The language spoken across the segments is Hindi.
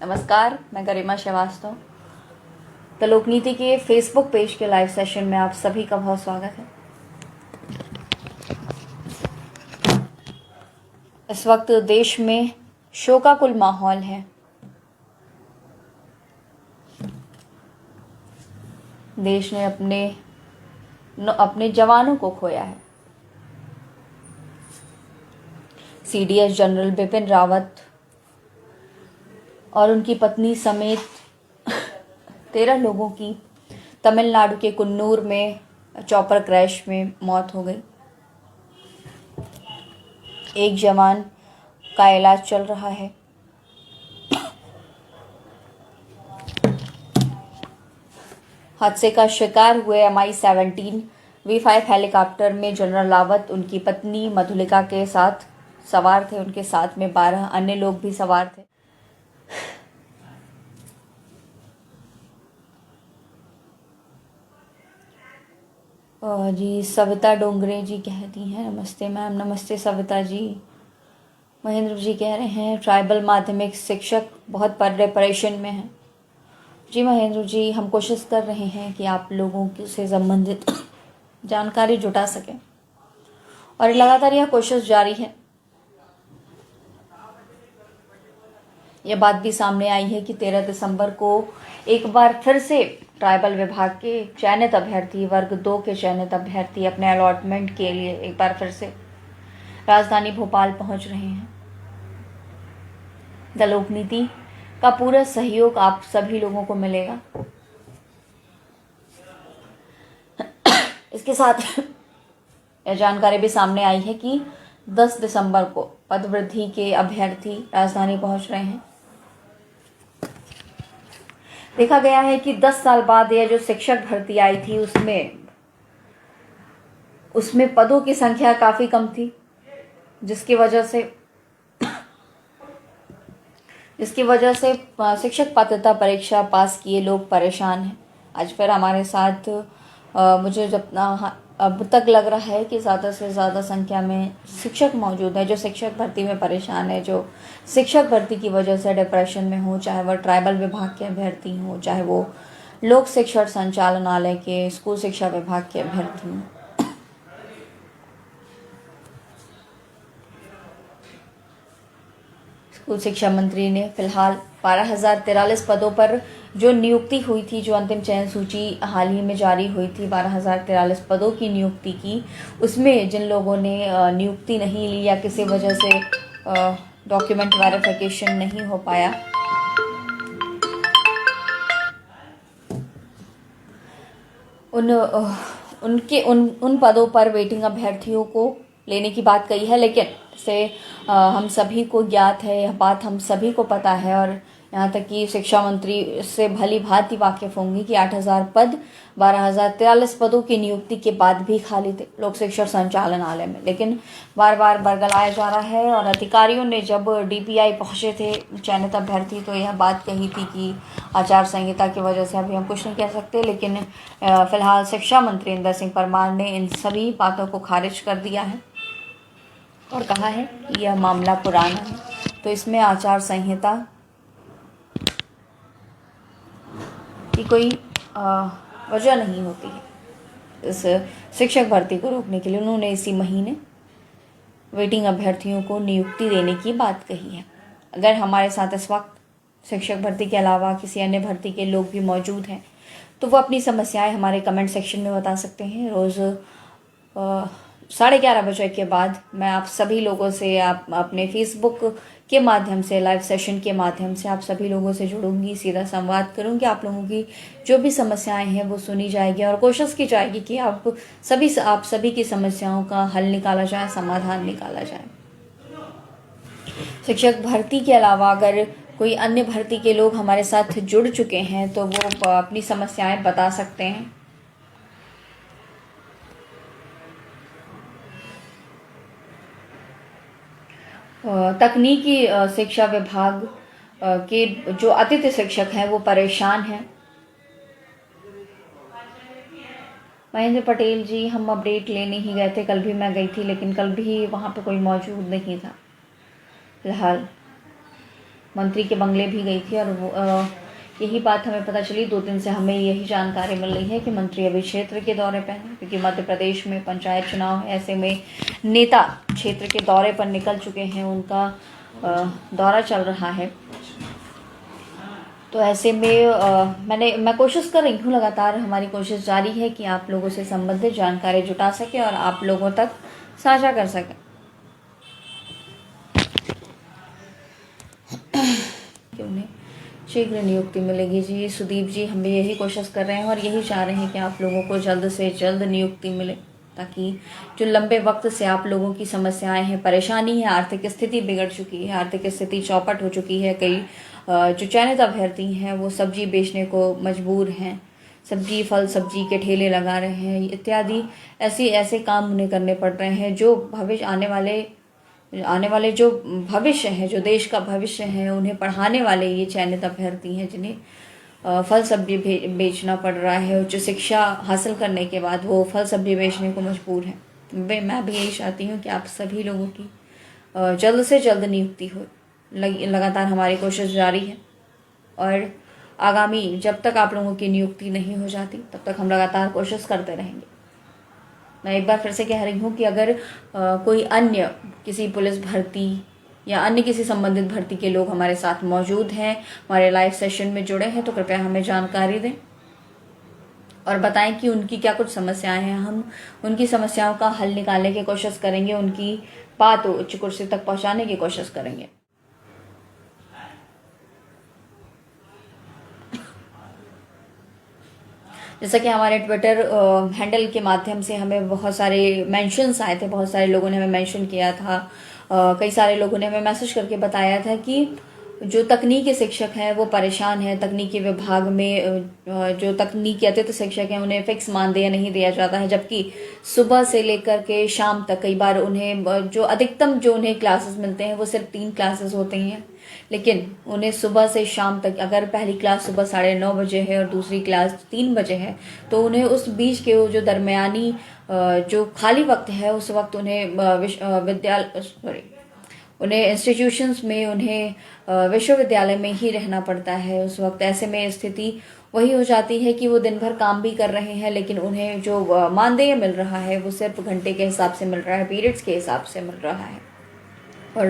नमस्कार, मैं गरिमा श्रीवास्तव। द लोकनीति के फेसबुक पेज के लाइव सेशन में आप सभी का बहुत स्वागत है। इस वक्त देश में शोकाकुल माहौल है। देश ने अपने जवानों को खोया है। सीडीएस जनरल बिपिन रावत और उनकी पत्नी समेत 13 लोगों की तमिलनाडु के कुन्नूर में चॉपर क्रैश में मौत हो गई। एक जवान का इलाज चल रहा है। हादसे का शिकार हुए MI-17 V5 हेलीकॉप्टर में जनरल रावत उनकी पत्नी मधुलिका के साथ सवार थे। उनके साथ में 12 अन्य लोग भी सवार थे। जी सविता डोंगरे जी कहती हैं, नमस्ते मैम। नमस्ते सविता जी। महेंद्र जी कह रहे हैं ट्राइबल माध्यमिक शिक्षक बहुत परेशान में हैं। जी महेंद्र जी, हम कोशिश कर रहे हैं कि आप लोगों से संबंधित जानकारी जुटा सकें और लगातार यह कोशिश जारी है। यह बात भी सामने आई है कि 13 दिसंबर को एक बार फिर से ट्राइबल विभाग के चयनित अभ्यर्थी, वर्ग 2 के चयनित अभ्यर्थी अपने अलॉटमेंट के लिए एक बार फिर से राजधानी भोपाल पहुंच रहे हैं। द लोकनीति का पूरा सहयोग आप सभी लोगों को मिलेगा। इसके साथ यह जानकारी भी सामने आई है कि 10 दिसंबर को पदवृद्धि के अभ्यर्थी राजधानी पहुंच रहे हैं। देखा गया है कि 10 साल बाद यह जो शिक्षक भर्ती आई थी उसमें पदों की संख्या काफी कम थी, जिसकी वजह से शिक्षक पात्रता परीक्षा पास किए लोग परेशान हैं। आज फिर हमारे साथ मुझे अब तक लग रहा है कि ज़्यादा से ज़्यादा संख्या में शिक्षक मौजूद है जो शिक्षक भर्ती में परेशान है, जो शिक्षक भर्ती की वजह से डिप्रेशन में हो, चाहे वह ट्राइबल विभाग के अभ्यर्थी हो, चाहे वो लोक शिक्षण संचालनालय के स्कूल शिक्षा विभाग के अभ्यर्थी हों। स्कूल शिक्षा मंत्री ने फिलहाल 12,043 पदों पर जो नियुक्ति हुई थी, जो अंतिम चयन सूची हाल ही में जारी हुई थी, 12,043 पदों की नियुक्ति की, उसमें जिन लोगों ने नियुक्ति नहीं ली या किसी वजह से डॉक्यूमेंट वेरिफिकेशन नहीं हो पाया, उन पदों पर वेटिंग अभ्यर्थियों को लेने की बात कही है। लेकिन से हम सभी को ज्ञात है, यह बात हम सभी को पता है और यहाँ तक कि शिक्षा मंत्री से भली भांति वाकिफ होंगी कि 8,000 पद 12,043 पदों की नियुक्ति के बाद भी खाली थे लोक शिक्षण संचालनालय में। लेकिन बार बार बरगलाया जा रहा है और अधिकारियों ने जब DPI पहुंचे थे चयनित अभ्यर्थी तो यह बात कही थी कि आचार संहिता की वजह से अभी हम कुछ नहीं कह सकते। लेकिन फिलहाल शिक्षा मंत्री इंदर सिंह परमार ने इन सभी बातों को खारिज कर दिया है और कहा है कि यह मामला पुराना है, तो इसमें आचार संहिता की कोई वजह नहीं होती है इस शिक्षक भर्ती को रोकने के लिए। उन्होंने इसी महीने वेटिंग अभ्यर्थियों को नियुक्ति देने की बात कही है। अगर हमारे साथ इस वक्त शिक्षक भर्ती के अलावा किसी अन्य भर्ती के लोग भी मौजूद हैं तो वो अपनी समस्याएं हमारे कमेंट सेक्शन में बता सकते हैं। रोज़ 11:30 बजे के बाद मैं आप सभी लोगों से, आप अपने फेसबुक के माध्यम से, लाइव सेशन के माध्यम से आप सभी लोगों से जुड़ूंगी, सीधा संवाद करूंगी। आप लोगों की जो भी समस्याएं हैं वो सुनी जाएगी और कोशिश की जाएगी कि आप सभी की समस्याओं का हल निकाला जाए, समाधान निकाला जाए। शिक्षक भर्ती के अलावा अगर कोई अन्य भर्ती के लोग हमारे साथ जुड़ चुके हैं तो वो अपनी समस्याएं बता सकते हैं। तकनीकी शिक्षा विभाग के जो अतिथि शिक्षक हैं वो परेशान हैं। महेंद्र पटेल जी, हम अपडेट लेने ही गए थे, कल भी मैं गई थी लेकिन कल भी वहाँ पे कोई मौजूद नहीं था। फिलहाल मंत्री के बंगले भी गई थी और यही बात हमें पता चली 2 दिन से हमें यही जानकारी मिल रही है कि मंत्री अभी क्षेत्र के दौरे पर हैं, क्योंकि मध्य प्रदेश में पंचायत चुनाव है। ऐसे में नेता क्षेत्र के दौरे पर निकल चुके हैं, उनका दौरा चल रहा है। तो ऐसे में मैं कोशिश कर रही हूँ, लगातार हमारी कोशिश जारी है कि आप लोगों से संबंधित जानकारी जुटा सके और आप लोगों तक साझा कर सकें। उन्हें शीघ्र नियुक्ति मिलेगी। जी सुदीप जी, हम भी यही कोशिश कर रहे हैं और यही चाह रहे हैं कि आप लोगों को जल्द से जल्द नियुक्ति मिले, ताकि जो लंबे वक्त से आप लोगों की समस्याएं हैं, परेशानी है, आर्थिक स्थिति बिगड़ चुकी है, आर्थिक स्थिति चौपट हो चुकी है। कई जो चयनित अभ्यर्थी हैं वो सब्जी बेचने को मजबूर हैं, सब्जी फल सब्जी के ठेले लगा रहे हैं इत्यादि ऐसे काम उन्हें करने पड़ रहे हैं जो भविष्य आने वाले जो भविष्य है, जो देश का भविष्य है, उन्हें पढ़ाने वाले ये चयनित अभ्यर्थी हैं, जिन्हें फल सब्जी बेचना पड़ रहा है। उच्च शिक्षा हासिल करने के बाद वो फल सब्जी बेचने को मजबूर हैं। मैं भी यही चाहती हूँ कि आप सभी लोगों की जल्द से जल्द नियुक्ति हो। लगातार हमारी कोशिश जारी है और आगामी जब तक आप लोगों की नियुक्ति नहीं हो जाती तब तक हम लगातार कोशिश करते रहेंगे। मैं एक बार फिर से कह रही हूँ कि अगर कोई अन्य किसी पुलिस भर्ती या अन्य किसी संबंधित भर्ती के लोग हमारे साथ मौजूद हैं, हमारे लाइव सेशन में जुड़े हैं, तो कृपया हमें जानकारी दें और बताएं कि उनकी क्या कुछ समस्याएं हैं। हम उनकी समस्याओं का हल निकालने की कोशिश करेंगे, उनकी बात उच्च कुर्सी तक पहुंचाने की कोशिश करेंगे। जैसा कि हमारे ट्विटर हैंडल के माध्यम से हमें बहुत सारे मेंशन्स आए थे, बहुत सारे लोगों ने हमें मेंशन किया था, कई सारे लोगों ने हमें मैसेज करके बताया था कि जो तकनीकी शिक्षक हैं वो परेशान हैं। तकनीकी विभाग में जो तकनीकी अतिथि शिक्षक हैं उन्हें फिक्स मानदेय नहीं दिया जाता है, जबकि सुबह से लेकर के शाम तक कई बार उन्हें जो अधिकतम जो उन्हें क्लासेस मिलते हैं वो सिर्फ 3 क्लासेस होते हैं, लेकिन उन्हें सुबह से शाम तक, अगर पहली क्लास सुबह 9:30 बजे है और दूसरी क्लास 3 बजे है, तो उन्हें उस बीच के जो दरमियानी जो खाली वक्त है उस वक्त उन्हें इंस्टीट्यूशंस में, उन्हें विश्वविद्यालय में ही रहना पड़ता है उस वक्त। ऐसे में स्थिति वही हो जाती है कि वो दिन भर काम भी कर रहे हैं, लेकिन उन्हें जो मानदेय मिल रहा है वो सिर्फ घंटे के हिसाब से मिल रहा है, पीरियड्स के हिसाब से मिल रहा है। और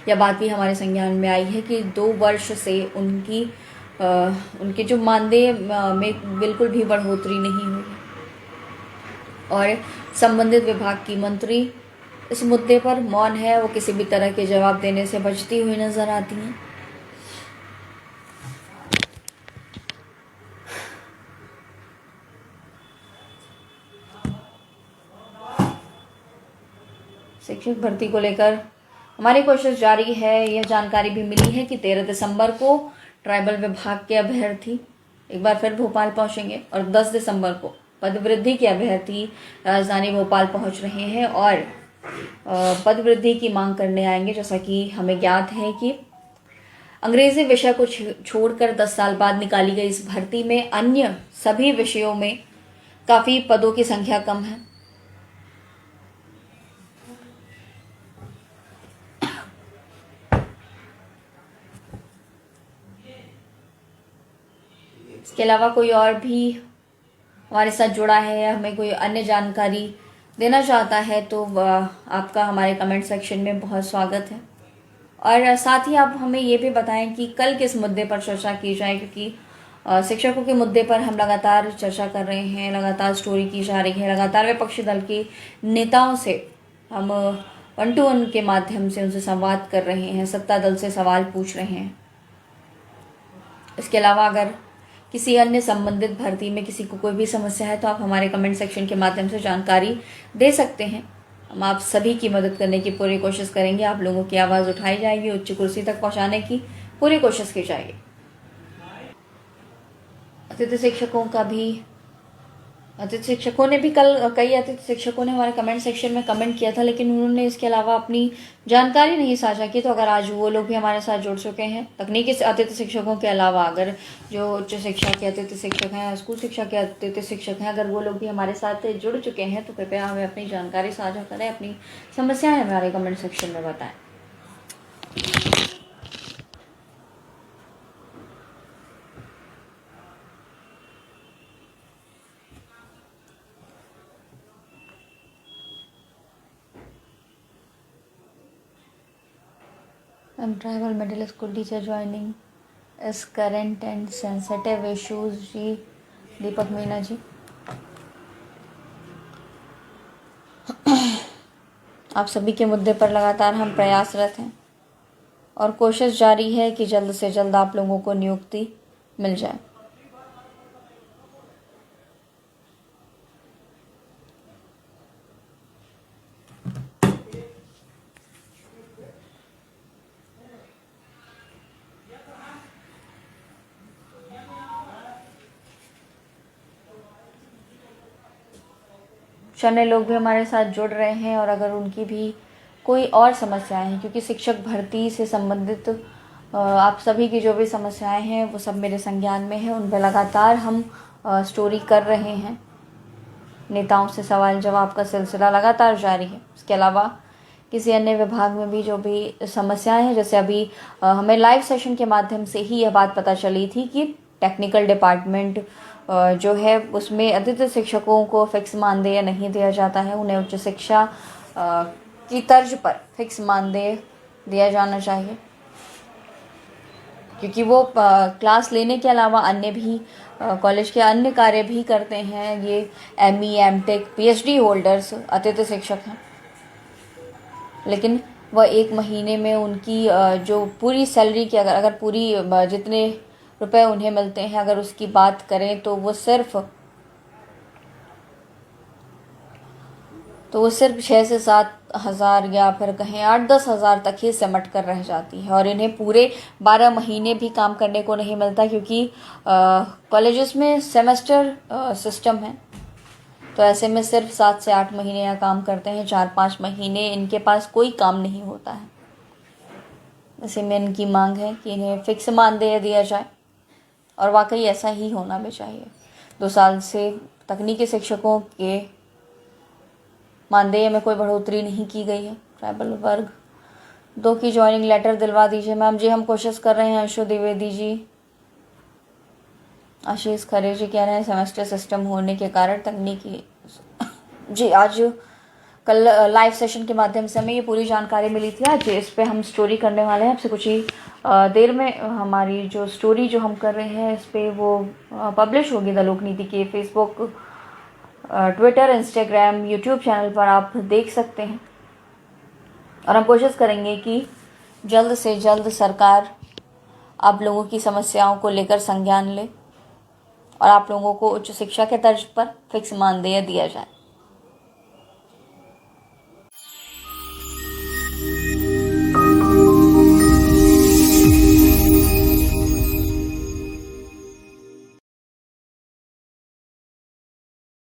यह बात भी हमारे संज्ञान में आई है कि 2 वर्ष से उनके जो मानदेय में बिल्कुल भी बढ़ोतरी नहीं हुई है और संबंधित विभाग की मंत्री इस मुद्दे पर मौन है। वो किसी भी तरह के जवाब देने से बचती हुई नजर आती हैं। शिक्षक भर्ती को लेकर हमारी कोशिश जारी है। यह जानकारी भी मिली है कि 13 दिसंबर को ट्राइबल विभाग के अभ्यर्थी एक बार फिर भोपाल पहुंचेंगे और 10 दिसंबर को पदवृद्धि के अभ्यर्थी राजधानी भोपाल पहुंच रहे हैं और पदवृद्धि की मांग करने आएंगे। जैसा कि हमें ज्ञात है कि अंग्रेजी विषय को छोड़कर 10 साल बाद निकाली गई इस भर्ती में अन्य सभी विषयों में काफी पदों की संख्या कम है। इसके अलावा कोई और भी हमारे साथ जुड़ा है या हमें कोई अन्य जानकारी देना चाहता है तो आपका हमारे कमेंट सेक्शन में बहुत स्वागत है। और साथ ही आप हमें ये भी बताएं कि कल किस मुद्दे पर चर्चा की जाए, क्योंकि शिक्षकों के मुद्दे पर हम लगातार चर्चा कर रहे हैं, लगातार स्टोरी की जा रही है, लगातार विपक्षी दल के नेताओं से हम 1-to-1 के माध्यम से उनसे संवाद कर रहे हैं, सत्ता दल से सवाल पूछ रहे हैं। इसके अलावा अगर किसी अन्य संबंधित भर्ती में किसी को कोई भी समस्या है तो आप हमारे कमेंट सेक्शन के माध्यम से जानकारी दे सकते हैं। हम आप सभी की मदद करने की पूरी कोशिश करेंगे। आप लोगों की आवाज़ उठाई जाएगी, उच्च कुर्सी तक पहुंचाने की पूरी कोशिश की जाएगी। अतिथि शिक्षकों ने भी कल कई अतिथि शिक्षकों ने हमारे कमेंट सेक्शन में कमेंट किया था, लेकिन उन्होंने इसके अलावा अपनी जानकारी नहीं साझा की। तो अगर आज वो लोग भी हमारे साथ जुड़ चुके हैं, तकनीकी अतिथि शिक्षकों के अलावा अगर जो उच्च शिक्षा के अतिथि शिक्षक हैं, स्कूल शिक्षा के अतिथि शिक्षक हैं, अगर वो लोग भी हमारे साथ जुड़ चुके हैं तो कृपया हमें अपनी जानकारी साझा करें, अपनी समस्याएं हमारे कमेंट सेक्शन में बताएं। and tribal middle school teacher joining is current and sensitive issues जी दीपक मीना जी। आप सभी के मुद्दे पर लगातार हम प्रयासरत हैं और कोशिश जारी है कि जल्द से जल्द आप लोगों को नियुक्ति मिल जाए। अन्य लोग भी हमारे साथ जुड़ रहे हैं और अगर उनकी भी कोई और समस्याएं हैं, क्योंकि शिक्षक भर्ती से संबंधित आप सभी की जो भी समस्याएं हैं वो सब मेरे संज्ञान में है। उन पर लगातार हम स्टोरी कर रहे हैं। नेताओं से सवाल जवाब का सिलसिला लगातार जारी है। इसके अलावा किसी अन्य विभाग में भी जो भी समस्याएं हैं, जैसे अभी हमें लाइव सेशन के माध्यम से ही यह बात पता चली थी कि टेक्निकल डिपार्टमेंट जो है उसमें अतिथि शिक्षकों को फिक्स मानदेय नहीं दिया जाता है। उन्हें उच्च शिक्षा की तर्ज पर फिक्स मानदेय दिया जाना चाहिए, क्योंकि वो क्लास लेने के अलावा अन्य भी कॉलेज के अन्य कार्य भी करते हैं। ये ME MTech PhD होल्डर्स अतिथि शिक्षक हैं, लेकिन वह एक महीने में उनकी जो पूरी सैलरी की अगर पूरी जितने रुपए उन्हें मिलते हैं अगर उसकी बात करें तो वो सिर्फ 6 से 7 हज़ार या फिर कहें 8-10 हज़ार तक ही सिमट कर रह जाती है और इन्हें पूरे 12 महीने भी काम करने को नहीं मिलता, क्योंकि कॉलेजेस में सेमेस्टर सिस्टम है। तो ऐसे में सिर्फ 7 से 8 महीने यहाँ काम करते हैं, 4-5 महीने इनके पास कोई काम नहीं होता है। ऐसे में इनकी मांग है कि इन्हें फिक्स मानदेय दिया जाए और वाकई ऐसा ही होना भी चाहिए। 2 साल से तकनीकी शिक्षकों के मानदेय में कोई बढ़ोतरी नहीं की गई है। ट्राइबल वर्ग 2 की ज्वाइनिंग लेटर दिलवा दीजिए मैम जी, हम कोशिश कर रहे हैं। अंशु द्विवेदी जी, आशीष खरे जी कह रहे हैं सेमेस्टर सिस्टम होने के कारण तकनीकी जी। आज कल लाइव सेशन के माध्यम से हमें ये पूरी जानकारी मिली थी। आज इस पे हम स्टोरी करने वाले हैं। आपसे कुछ ही देर में हमारी जो स्टोरी जो हम कर रहे हैं इस पे वो पब्लिश होगी द लोकनीति के Facebook, Twitter, Instagram, YouTube channel पर आप देख सकते हैं। और हम कोशिश करेंगे कि जल्द से जल्द सरकार आप लोगों की समस्याओं को लेकर संज्ञान ले और आप लोगों को उच्च शिक्षा के तर्ज पर फिक्स मानदेय दिया जाए।